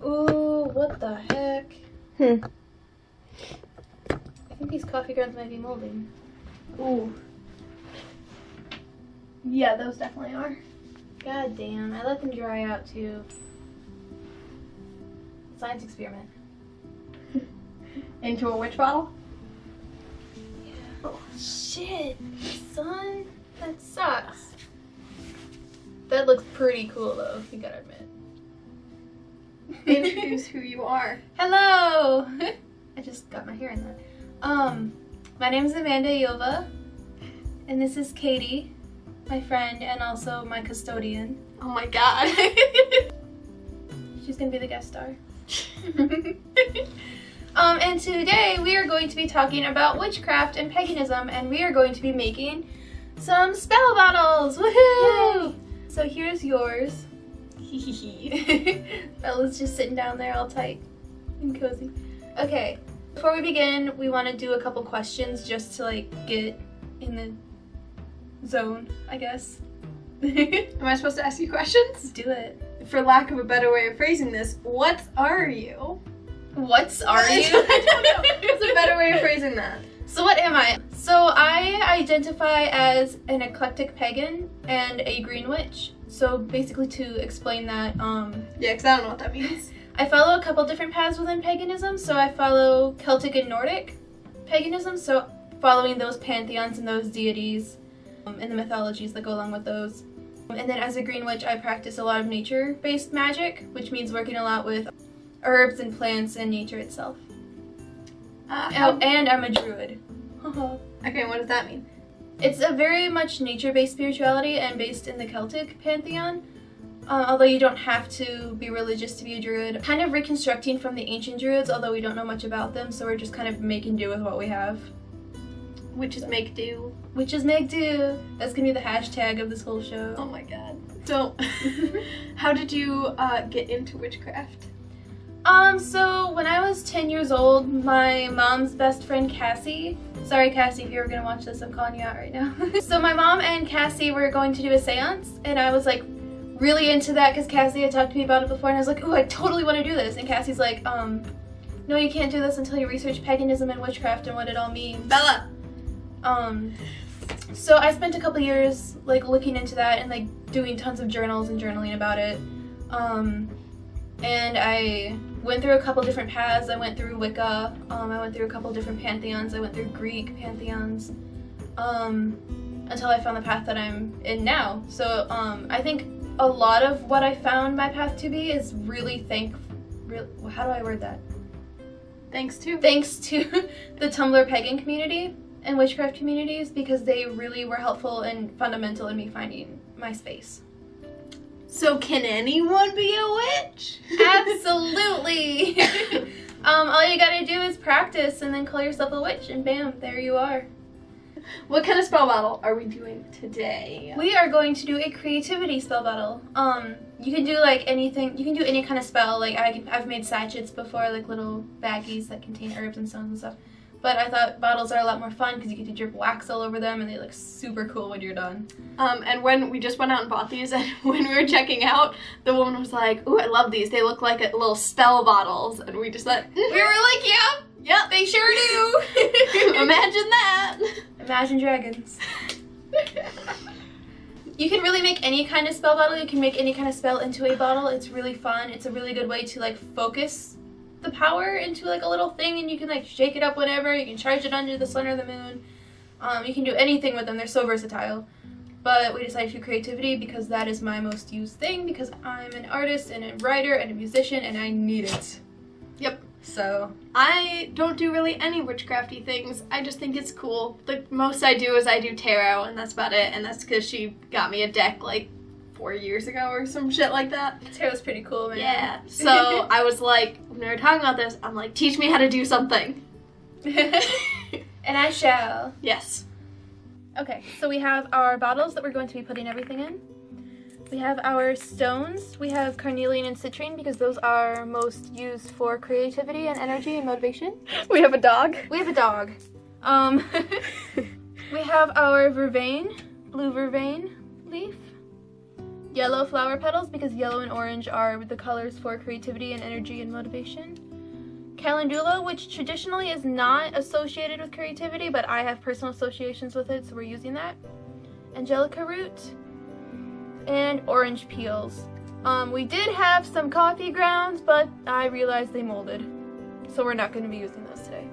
Ooh, what the heck? I think these coffee grounds might be molding. Ooh. Yeah, those definitely are. God damn, I let them dry out too. Science experiment. Into a witch bottle? Yeah. Oh, shit, son. That sucks. That looks pretty cool though, you gotta admit. Introduce who you are. Hello! I just got my hair in that. My name is Amanda Yova, and this is Katie, my friend and also my custodian. Oh my god. She's gonna be the guest star. And today we are going to be talking about witchcraft and paganism, and we are going to be making some spell bottles. Woohoo! Yay. So here's yours. Bella's just sitting down there all tight and cozy. Okay, before we begin, we want to do a couple questions just to like get in the zone, I guess. Am I supposed to ask you questions? Do it. For lack of a better way of phrasing this, what are you? What are you? I don't know. What's a better way of phrasing that? So what am I? So I identify as an eclectic pagan and a green witch. So basically to explain that, yeah, because I don't know what that means. I follow a couple different paths within paganism. So I follow Celtic and Nordic paganism, so following those pantheons and those deities and the mythologies that go along with those. And then as a green witch, I practice a lot of nature-based magic, which means working a lot with herbs and plants and nature itself. And I'm a druid. Okay, what does that mean? It's a very much nature-based spirituality and based in the Celtic pantheon. Although you don't have to be religious to be a druid. Kind of reconstructing from the ancient druids, although we don't know much about them, so we're just kind of making do with what we have. Witches make do. Witches make do. That's gonna be the hashtag of this whole show. Oh my god. So, how did you get into witchcraft? So when I was 10 years old, my mom's best friend Cassie, sorry Cassie if you're gonna watch this, I'm calling you out right now. So my mom and Cassie were going to do a seance, and I was like really into that because Cassie had talked to me about it before, and I was like, ooh, I totally want to do this. And Cassie's like, no, you can't do this until you research paganism and witchcraft and what it all means. Bella! So I spent a couple years like looking into that and like doing tons of journals and journaling about it. And I went through a couple different paths. I went through Wicca, I went through a couple different pantheons, I went through Greek pantheons, until I found the path that I'm in now. So I think a lot of what I found my path to be is really how do I word that? Thanks to the Tumblr pagan community and witchcraft communities, because they really were helpful and fundamental in me finding my space. So can anyone be a witch? Absolutely! All you gotta do is practice and then call yourself a witch, and bam, there you are. What kind of spell battle are we doing today? We are going to do a creativity spell battle. You can do like anything, you can do any kind of spell. Like I've made sachets before, like little baggies that contain herbs and stones and stuff. But I thought bottles are a lot more fun because you get to drip wax all over them and they look super cool when you're done. And when we just went out and bought these, and when we were checking out, the woman was like, ooh, I love these. They look like little spell bottles. And we just went, we were like, yep, they sure do. Imagine that. Imagine dragons. You can really make any kind of spell bottle. You can make any kind of spell into a bottle. It's really fun. It's a really good way to like focus the power into like a little thing, and you can like shake it up whenever. You can charge it under the sun or the moon. You can do anything with them. They're so versatile. But we decided to do creativity because that is my most used thing, because I'm an artist and a writer and a musician and I need it. Yep. So I don't do really any witchcrafty things. I just think it's cool. The most I do is I do tarot, and that's about it. And that's because she got me a deck like 4 years ago or some shit like that. Tarot's pretty cool, man. Yeah. So I was like, when we were talking about this, I'm like, teach me how to do something. And I shall. Yes. Okay, so we have our bottles that we're going to be putting everything in. We have our stones. We have carnelian and citrine because those are most used for creativity and energy and motivation. We have a dog. We have a dog. We have our vervain, blue vervain leaf. yellow flower petals because yellow and orange are the colors for creativity and energy and motivation. Calendula, which traditionally is not associated with creativity, but I have personal associations with it, so we're using that. Angelica root, and orange peels. We did have some coffee grounds, but I realized they molded, so we're not going to be using those today.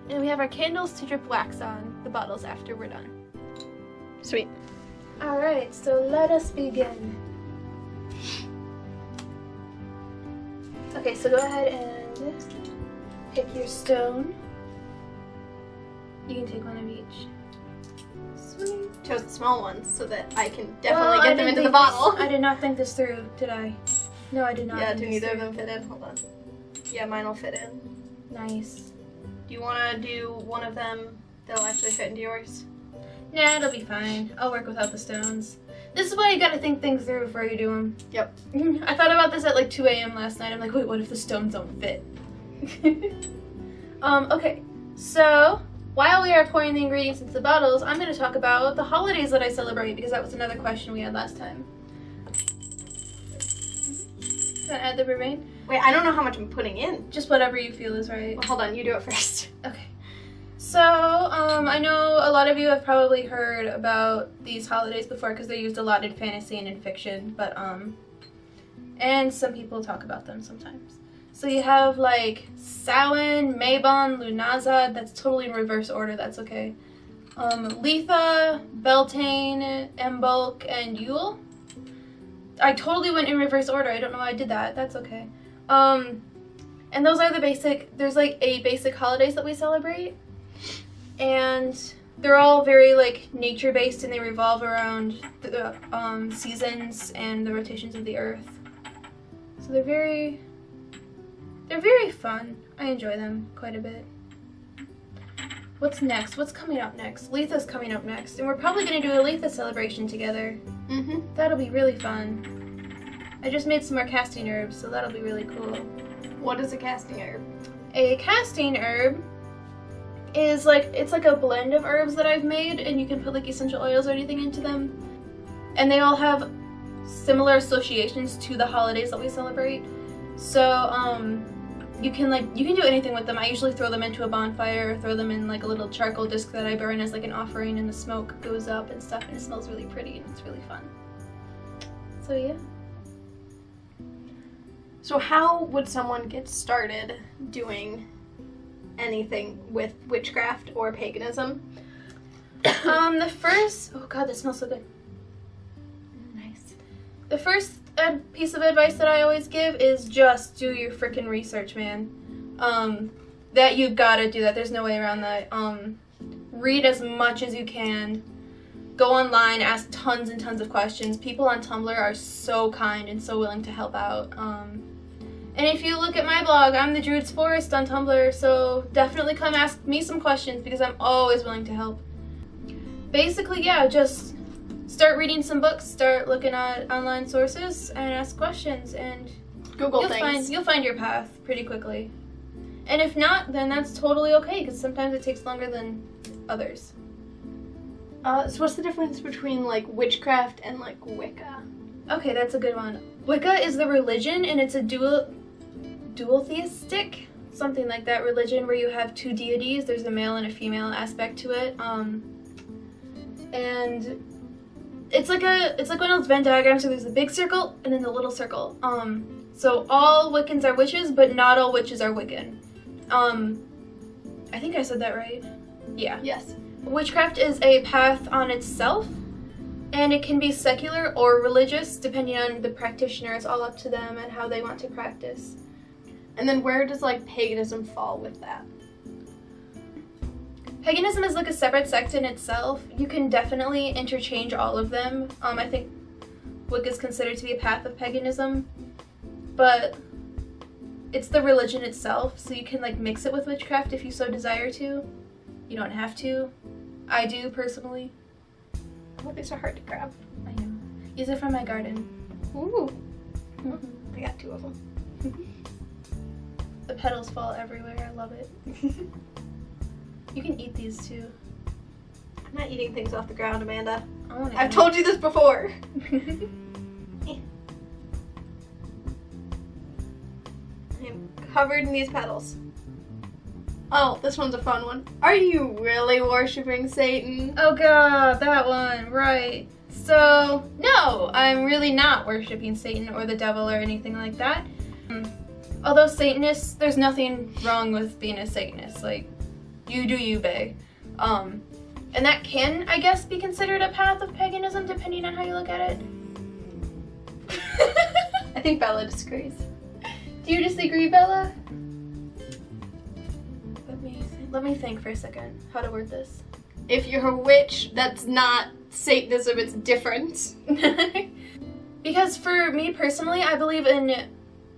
And we have our candles to drip wax on the bottles after we're done. Sweet. Alright, so let us begin. Okay, so go ahead and pick your stone. You can take one of each. Sweet. Chose the small ones so that I can definitely get them into the bottle. I did not think this through, did I? No, I did not. Yeah, do neither of them fit in? Hold on. Yeah, mine will fit in. Nice. Do you want to do one of them that'll actually fit into yours? Nah, it'll be fine. I'll work without the stones. This is why you gotta think things through before you do them. Yep. I thought about this at like 2 a.m. last night. I'm like, wait, what if the stones don't fit? Okay, so while we are pouring the ingredients into the bottles, I'm going to talk about the holidays that I celebrate because that was another question we had last time. Gonna add the vervain? Wait, I don't know how much I'm putting in. Just whatever you feel is right. Well, hold on, you do it first. Okay. So, I know a lot of you have probably heard about these holidays before because they're used a lot in fantasy and in fiction, but, and some people talk about them sometimes. So you have, like, Samhain, Mabon, Lunazad, that's totally in reverse order, that's okay. Letha, Beltane, Imbolc, and Yule. I totally went in reverse order, I don't know why I did that, that's okay. And those are the basic, there's like 8 basic holidays that we celebrate. And they're all very like nature based and they revolve around the seasons and the rotations of the earth. So they're very fun. I enjoy them quite a bit. What's next? What's coming up next? Letha's coming up next. And we're probably going to do a Letha celebration together. Mm-hmm. That'll be really fun. I just made some more casting herbs, so that'll be really cool. What is a casting herb? A casting herb is like, it's like a blend of herbs that I've made, and you can put like essential oils or anything into them. And they all have similar associations to the holidays that we celebrate. So, you can do anything with them. I usually throw them into a bonfire or throw them in like a little charcoal disc that I burn as like an offering, and the smoke goes up and stuff, and it smells really pretty and it's really fun. So yeah. So how would someone get started doing anything with witchcraft or paganism? The first, oh god, that smells so good. Nice. The first piece of advice that I always give is just do your freaking research, man. That you gotta do that. There's no way around that. Read as much as you can. Go online, ask tons and tons of questions. People on Tumblr are so kind and so willing to help out. And if you look at my blog, I'm the Druid's Forest on Tumblr, so definitely come ask me some questions because I'm always willing to help. Basically, yeah, just start reading some books, start looking at online sources, and ask questions, and Google things. You'll find your path pretty quickly. And if not, then that's totally okay, because sometimes it takes longer than others. So what's the difference between like witchcraft and like Wicca? Okay, that's a good one. Wicca is the religion, and it's a dual theistic, something like that, religion where you have 2 deities. There's a male and a female aspect to it. And it's like one of those Venn diagrams where there's a big circle and then the little circle. So all Wiccans are witches, but not all witches are Wiccan. I think I said that right. Yeah. Yes. Witchcraft is a path on itself, and it can be secular or religious, depending on the practitioner. It's all up to them and how they want to practice. And then where does like paganism fall with that? Paganism is like a separate sect in itself. You can definitely interchange all of them. I think Wicca is considered to be a path of paganism, but it's the religion itself, so you can like mix it with witchcraft if you so desire to. You don't have to. I do, personally. Oh, these are hard to grab. I know. These are from my garden. Ooh. Mm-hmm. I got 2 of them. The petals fall everywhere. I love it. You can eat these too. I'm not eating things off the ground, Amanda. I want to I've told you this before. I'm covered in these petals. Oh, this one's a fun one. Are you really worshiping Satan? Oh god, that one, right. So, no, I'm really not worshiping Satan or the devil or anything like that. Although Satanists, there's nothing wrong with being a Satanist. Like, you do you, bae. And that can, I guess, be considered a path of paganism, depending on how you look at it. I think Bella disagrees. Do you disagree, Bella? Let me think for a second how to word this. If you're a witch, that's not Satanism, it's different. Because for me personally, I believe in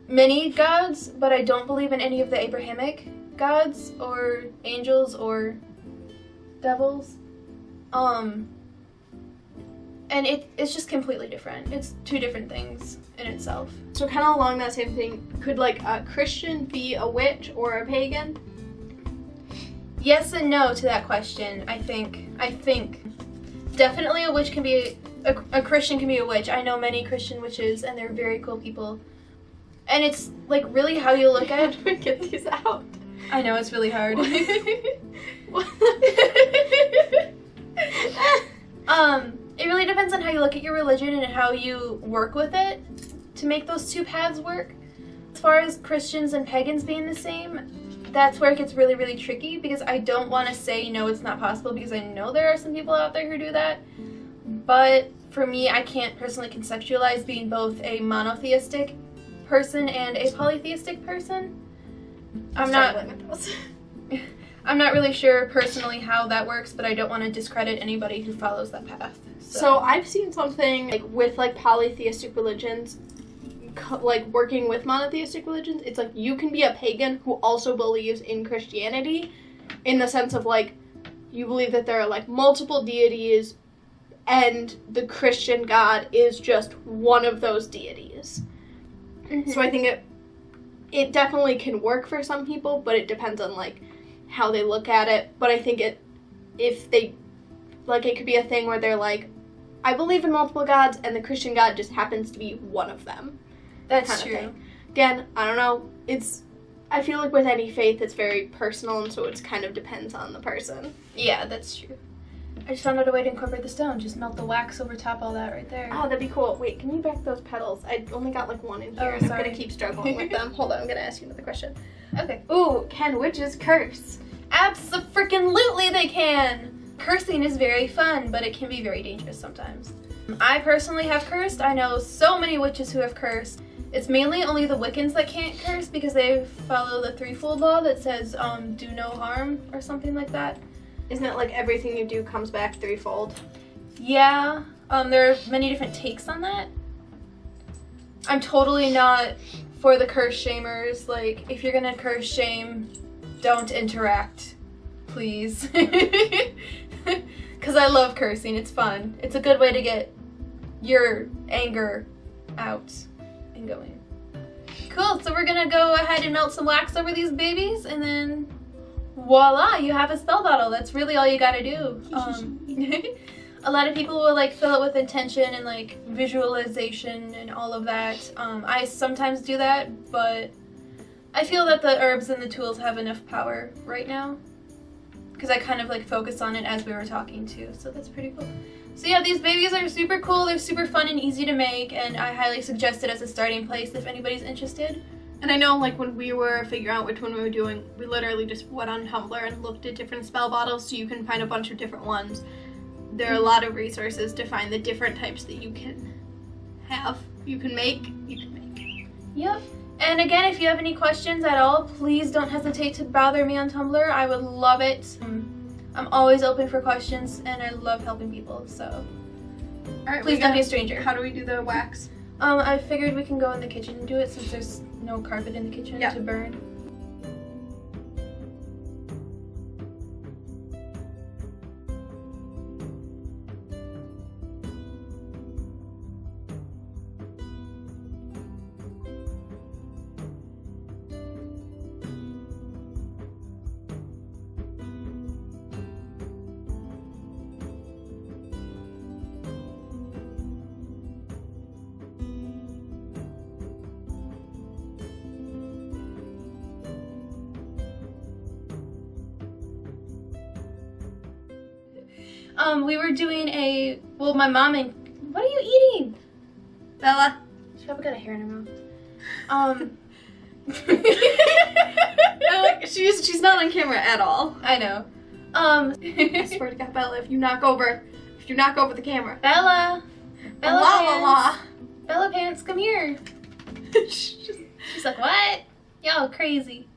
many gods, but I don't believe in any of the Abrahamic gods or angels or devils. And it's just completely different. It's two different things in itself. So kind of along that same thing, could like a Christian be a witch or a pagan? Yes and no to that question. I think definitely a witch can be a Christian can be a witch. I know many Christian witches, and they're very cool people. And it's like really how you look at it. How do we get these out? I know it's really hard. It really depends on how you look at your religion and how you work with it to make those two paths work. As far as Christians and pagans being the same, that's where it gets really, really tricky, because I don't want to say no, it's not possible, because I know there are some people out there who do that. But for me, I can't personally conceptualize being both a monotheistic person and a polytheistic person. I'm not really sure personally how that works, but I don't want to discredit anybody who follows that path. So I've seen something like with like polytheistic religions, like working with monotheistic religions, it's like you can be a pagan who also believes in Christianity, in the sense of like you believe that there are like multiple deities and the Christian God is just one of those deities. Mm-hmm. So I think it definitely can work for some people, but it depends on like how they look at it. But I think if they like, it could be a thing where they're like, I believe in multiple gods and the Christian God just happens to be one of them. That's true. Again, I don't know. I feel like with any faith, it's very personal, and so it kind of depends on the person. Yeah, that's true. I just found out a way to incorporate the stone. Just melt the wax over top all that right there. Oh, that'd be cool. Wait, can you back those petals? I only got like one in here, and I'm gonna keep struggling with them. Hold on, I'm gonna ask you another question. Okay. Ooh, can witches curse? Abso-freaking-lutely they can! Cursing is very fun, but it can be very dangerous sometimes. I personally have cursed. I know so many witches who have cursed. It's mainly only the Wiccans that can't curse because they follow the threefold law that says do no harm or something like that. Isn't it like everything you do comes back threefold? Yeah, there are many different takes on that. I'm totally not for the curse shamers. Like, if you're gonna curse shame, don't interact, please. Because I love cursing, it's fun. It's a good way to get your anger out and going. Cool, so we're gonna go ahead and melt some wax over these babies, and then voila, you have a spell bottle. That's really all you gotta do. A lot of people will like fill it with intention and like visualization and all of that. I sometimes do that, but I feel that the herbs and the tools have enough power right now, because I kind of like focused on it as we were talking too, so that's pretty cool. So yeah, these babies are super cool, they're super fun and easy to make, and I highly suggest it as a starting place if anybody's interested. And I know like when we were figuring out which one we were doing, we literally just went on Tumblr and looked at different spell bottles, so you can find a bunch of different ones. There are a lot of resources to find the different types that you can have, you can make. Yep. And again, if you have any questions at all, please don't hesitate to bother me on Tumblr. I would love it. I'm always open for questions, and I love helping people, so Alright, please don't be a stranger. How do we do the wax? I figured we can go in the kitchen and do it since there's no carpet in the kitchen to burn. We were doing my mom and, what are you eating? Bella. She probably got a hair in her mouth. She's not on camera at all. I know. I swear to God, Bella, if you knock over the camera. Bella La la Pants. la. Bella Pants, come here. She's like, what? Y'all crazy.